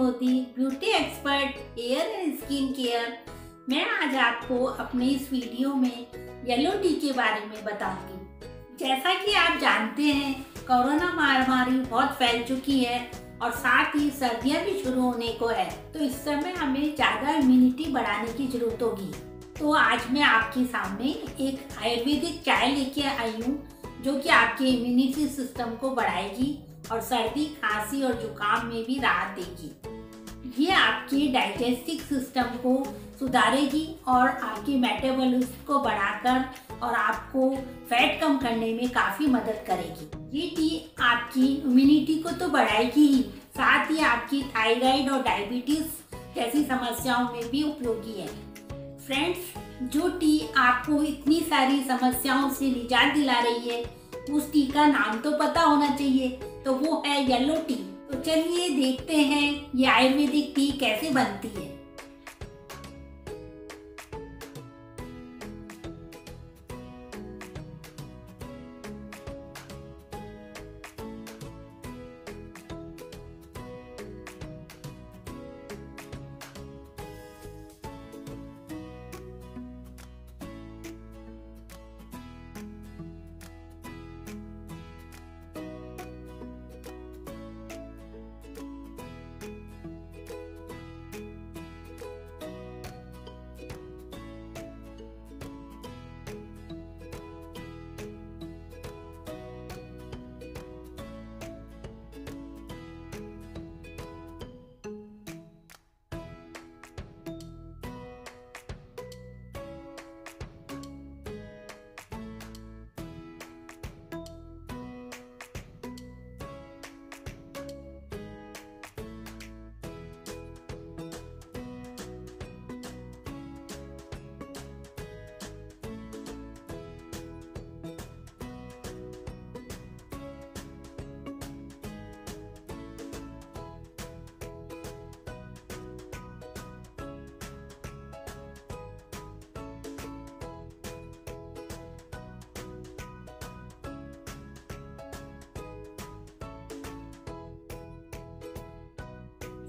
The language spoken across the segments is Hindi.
Ayurvedic beauty expert hair and skin care. मैं आज आपको अपने इस वीडियो में येलो टी के बारे में बताऊंगी। जैसा कि आप जानते हैं, कोरोना महामारी बहुत फैल चुकी है और साथ ही सर्दियां भी शुरू होने को है, तो इस समय हमें ज्यादा इम्यूनिटी बढ़ाने की जरूरत होगी। तो आज मैं आपके सामने एक आयुर्वेदिक चाय लेके आई हूँ जो कि आपके इम्यूनिटी सिस्टम को बढ़ाएगी और सर्दी, खांसी और जुकाम में भी राहत देगी। ये आपके डाइजेस्टिव सिस्टम को सुधारेगी और आपके मेटाबॉलिज्म को बढ़ाकर और आपको फैट कम करने में काफ़ी मदद करेगी। ये टी आपकी इम्यूनिटी को तो बढ़ाएगी ही, साथ ही आपकी थायराइड और डायबिटीज जैसी समस्याओं में भी उपयोगी है। फ्रेंड्स, जो टी आपको इतनी सारी समस्याओं से निजात दिला रही है, उस टी का नाम तो पता होना चाहिए, तो वो है येलो टी। तो चलिए देखते हैं ये आयुर्वेदिक टी कैसे बनती है।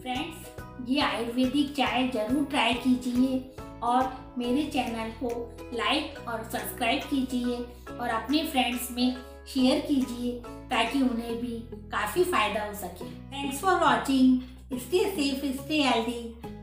फ्रेंड्स, ये आयुर्वेदिक चाय जरूर ट्राई कीजिए और मेरे चैनल को लाइक और सब्सक्राइब कीजिए और अपने फ्रेंड्स में शेयर कीजिए ताकि उन्हें भी काफ़ी फायदा हो सके। Thanks for watching. Stay safe, stay healthy.